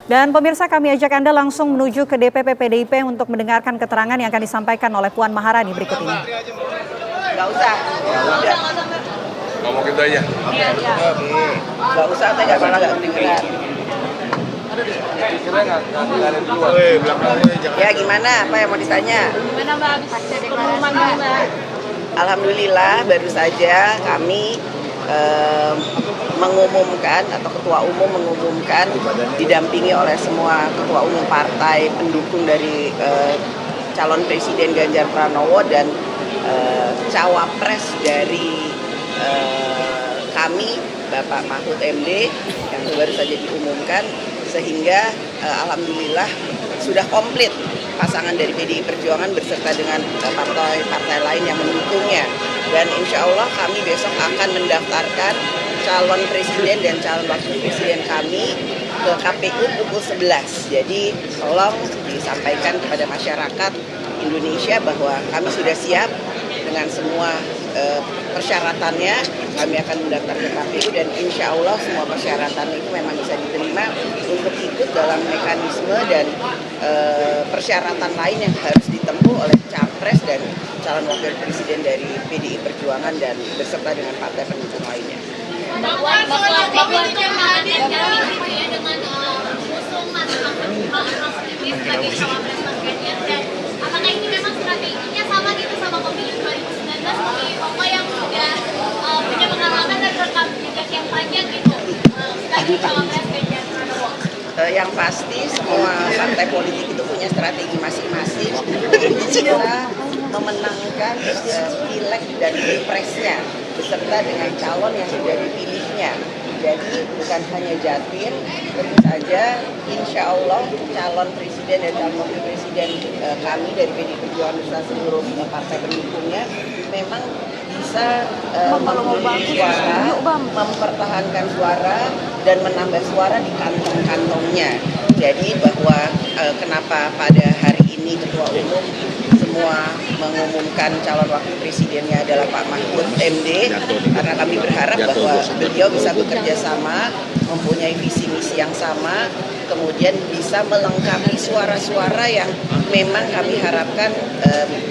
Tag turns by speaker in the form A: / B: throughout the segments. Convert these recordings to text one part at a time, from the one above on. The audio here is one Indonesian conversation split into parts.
A: Dan pemirsa, kami ajak Anda langsung menuju ke DPP PDIP untuk mendengarkan keterangan yang akan disampaikan oleh Puan Maharani berikut ini.
B: Nggak usah.
C: Ngomong gitu aja.
B: Nggak usah, saya malah nggak kedengeran. Ya gimana? Apa yang mau ditanya?
D: Gimana Mbak pasca pengumuman Mbak?
B: Alhamdulillah baru saja kami mengumumkan atau ketua umum mengumumkan didampingi oleh semua ketua umum partai pendukung dari calon presiden Ganjar Pranowo dan cawapres dari kami Bapak Mahfud MD yang baru saja diumumkan, sehingga alhamdulillah sudah komplit pasangan dari PDI Perjuangan beserta dengan partai-partai lain yang mendukungnya, dan insya Allah kami besok akan mendaftarkan calon presiden dan calon wakil presiden kami ke KPU pukul 11. Jadi tolong disampaikan kepada masyarakat Indonesia bahwa kami sudah siap dengan semua persyaratannya. Kami akan mendaftar ke KPU dan insya Allah semua persyaratan itu memang bisa diterima untuk ikut dalam mekanisme dan persyaratan lain yang harus ditempuh oleh capres dan calon wakil presiden dari PDI Perjuangan dan beserta dengan partai pendukung lainnya.
D: Mbak Puan itu hadir dengan usung Mas Mahfud ini sebagai cawapres Mas Ganjar, dan apakah ini memang strateginya sama gitu sama pemilu 2019 seperti Oka yang sudah punya pengalaman dan rekam jejak yang panjang gitu sebagai cawapres Ganjar Pranowo?
B: Yang pasti semua partai politik itu punya strategi masing-masing untuk bisa memenangkan pileg dan pilpresnya beserta dengan calon yang sudah dipilihnya. Jadi bukan hanya Jatim, tentu saja insya Allah calon presiden dan calon wakil presiden kami dari PDI Perjuangan beserta seluruh partai pendukungnya memang bisa memperoleh suara, mempertahankan suara dan menambah suara di kantong-kantongnya. Jadi bahwa kenapa pada hari ini ketua umum semua mengumumkan calon wakil presidennya adalah Pak Mahfud MD, karena kami berharap bahwa beliau bisa bekerja sama, mempunyai visi misi yang sama, kemudian bisa melengkapi suara-suara yang memang kami harapkan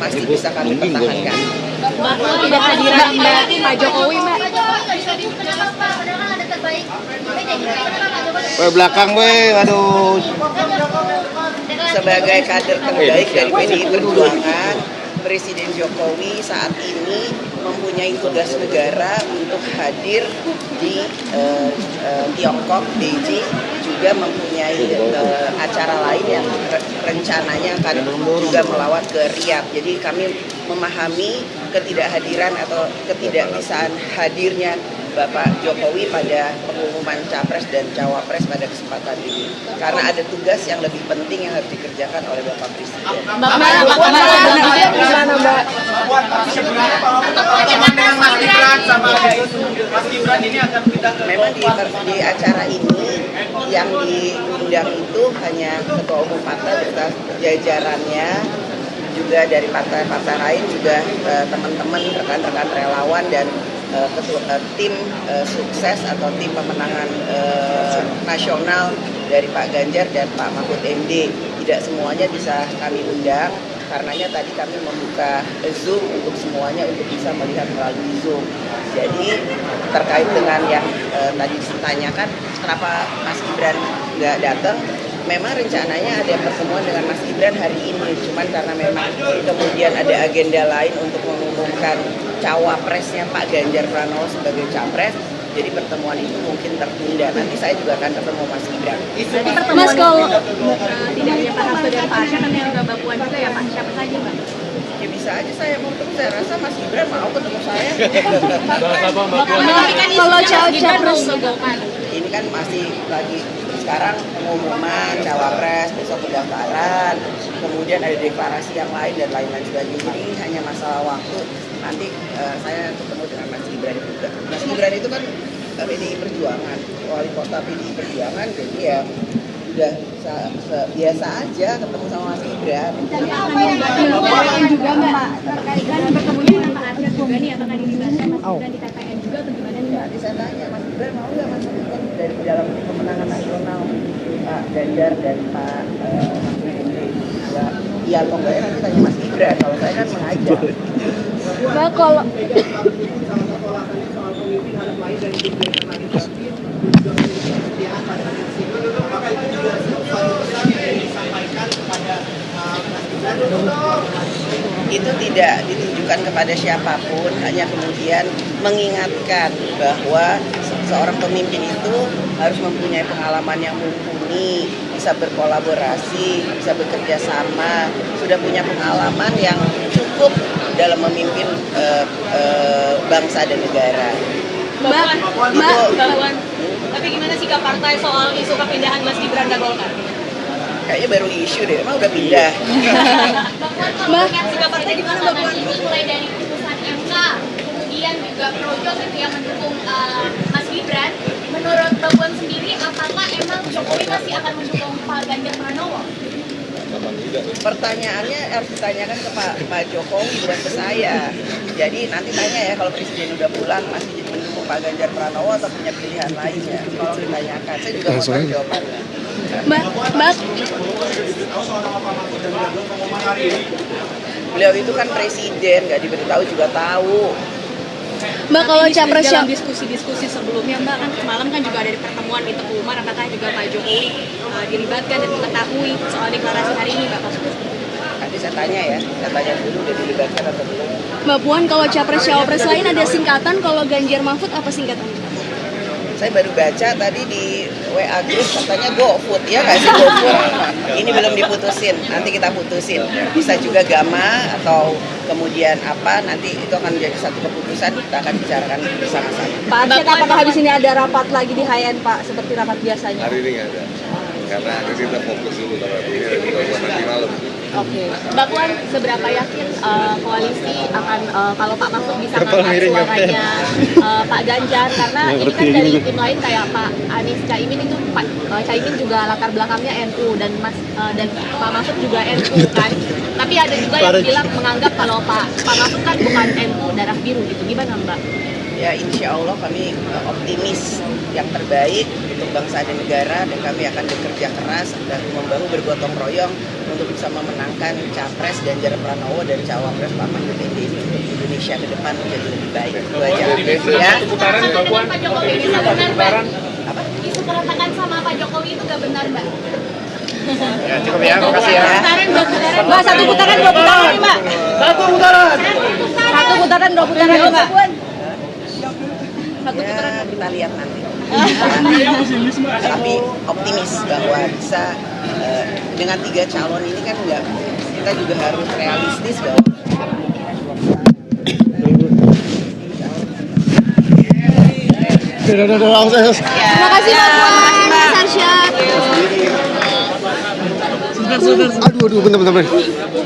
B: masih bisa kami pertahankan.
D: Mbak Puan tidak hadiran Pak Jokowi, Mbak. Pak Jokowi nggak bisa diperjelas Pak, padahal kan ada terbaik.
C: Belakang aduh.
B: Sebagai kader terbaik dari PDI Perjuangan, Presiden Jokowi saat ini mempunyai tugas negara untuk hadir di Tiongkok, Beijing, juga mempunyai acara lain yang rencananya akan juga melawat ke Riyadh. Jadi kami memahami ketidakhadiran atau ketidakbisaan hadirnya Bapak Jokowi pada pengumuman capres dan cawapres pada kesempatan ini, karena ada tugas yang lebih penting yang harus dikerjakan oleh Bapak Presiden. Memang di acara ini yang diundang itu hanya ketua umum partai beserta jajarannya, juga dari partai-partai lain, juga teman-teman rekan-rekan relawan dan tim sukses atau tim pemenangan nasional dari Pak Ganjar dan Pak Mahfud MD. Tidak semuanya bisa kami undang, karenanya tadi kami membuka Zoom untuk semuanya untuk bisa melihat melalui Zoom. Jadi terkait dengan yang tadi ditanyakan kenapa Mas Gibran nggak datang, memang rencananya ada pertemuan dengan Mas Gibran hari ini, cuman karena memang kemudian ada agenda lain untuk mengumumkan cawapresnya Pak Ganjar Pranowo sebagai capres, jadi pertemuan itu mungkin tertunda. Nanti saya juga akan ketemu Mas Gibran.
D: Jadi pertemuan kalau tidak hanya Pak Hasto dan Pak Asyar, tapi juga Mbak Puan juga ya Pak, siapa saja Mbak?
B: Ya bisa aja saya mau ketemu, saya rasa Mas Gibran mau ketemu saya.
D: Kalau capres
B: Ini kan masih lagi sekarang pengumuman cawapres, besok pendaftaran, kemudian ada deklarasi yang lain dan lain-lain sebagainya. Jadi ini hanya masalah waktu. Nanti saya ketemu dengan Mas Gibran juga. Mas Gibran itu kan PDI Perjuangan, wali kota PDI Perjuangan, jadi ya udah biasa aja ketemu sama Mas Gibran.
D: juga Mbak, terkait dengan pertemuan dengan Pak Asyar juga nih, apakah dibahasnya Mas Gibran di TPN juga atau gimana nih Mbak?
B: Nanti saya tanya Mas Gibran mau nggak Mas Gibran dari dalam pemenangan nasional. Pak Ganjar dan Pak Mahfud MD. Ya, iya atau enggak ya nanti tanya Mas Gibran. Kalau saya kan mengajak.
C: Mbak, kalau
B: Itu tidak ditujukan kepada siapapun, hanya kemudian mengingatkan bahwa seorang pemimpin itu harus mempunyai pengalaman yang mumpuni, bisa berkolaborasi, bisa bekerja sama, sudah punya pengalaman yang cukup dalam memimpin bangsa dan negara.
C: Mbak,
D: Tapi gimana sikap partai soal isu perpindahan Mas Gibran ke Golkar?
B: Kayaknya baru isu deh, emang udah pindah.
D: Mbak, sikap partai gimana Mbak Puan? Ini mulai dari putusan MK, kemudian juga Projos itu yang mendukung Mas Gibran. Menurut Mbak Puan sendiri, apakah emang Jokowi masih akan mendukung Pak Ganjar Pranowo?
B: Pertanyaannya harus ditanyakan ke Pak Jokowi, bukan ke saya. Jadi nanti tanya ya kalau Presiden udah pulang masih mendukung Pak Ganjar Pranowo atau punya pilihan lainnya. Tolong ditanyakan, saya juga mau tahu jawabannya.
C: Mbak,
B: Beliau itu kan presiden, nggak diberitahu juga tahu.
C: kalau capres
E: dalam diskusi-diskusi sebelumnya Mbak, kan semalam kan juga ada di pertemuan di Teguh Umar, apakah juga Pak Jokowi dilibatkan dan mengetahui soal deklarasi hari ini Mbak?
B: Nanti saya tanya ya, saya tanya dulu udah dilibatkan atau belum.
C: Mbak Puan, kalau capres cawapres lain ada singkatan, kalau Ganjar Mahfud apa singkatannya?
B: Saya baru baca tadi di WA group katanya GoFood, ya nggak sih GoFood? Ini belum diputusin, nanti kita putusin. Bisa juga Gama atau kemudian apa, nanti itu akan menjadi satu keputusan, kita akan bicarakan bersama-sama.
C: Pak Arsyad, apakah habis ini ada rapat lagi di HN Pak, seperti rapat biasanya?
F: Hari ini nggak ada, karena kita fokus dulu karena ini ada juga nanti malam.
E: Oke, Mbak Puan, seberapa yakin koalisi akan kalau Pak Mahfud bisa mengangkat suaranya Pak Ganjar, karena ini kan dari tim lain kayak Pak Anies Caimin itu Caimin juga latar belakangnya NU dan Pak Mahfud juga NU kan, tapi ada juga yang bilang menganggap kalau Pak Mahfud kan bukan NU darah biru gitu, gimana Mbak?
B: Ya insya Allah kami optimis yang terbaik untuk bangsa dan negara, dan kami akan bekerja keras dan membahu bergotong royong untuk bisa memenangkan Capres Ganjar Pranowo dan Cawapres Pak Mahfud MD ini untuk Indonesia ke depan menjadi lebih baik. Itu aja ya.
D: Dengan Pak Jokowi itu nggak benar Mbak? Apa? Isu keretakan sama Pak Jokowi itu nggak benar Mbak?
G: Ya, cukup ya, makasih ya.
C: Mbak, satu putaran, dua putaran nih Mbak.
G: Satu putaran.
C: Satu putaran, dua putaran nih Mbak.
B: Ya, kita lihat nanti. Tapi optimis bahwa bisa dengan 3 calon ini kan enggak, kita juga harus realistis bahwa
C: Terima kasih Mbak Puan, Mas Arsyad.
F: Aduh, bentar.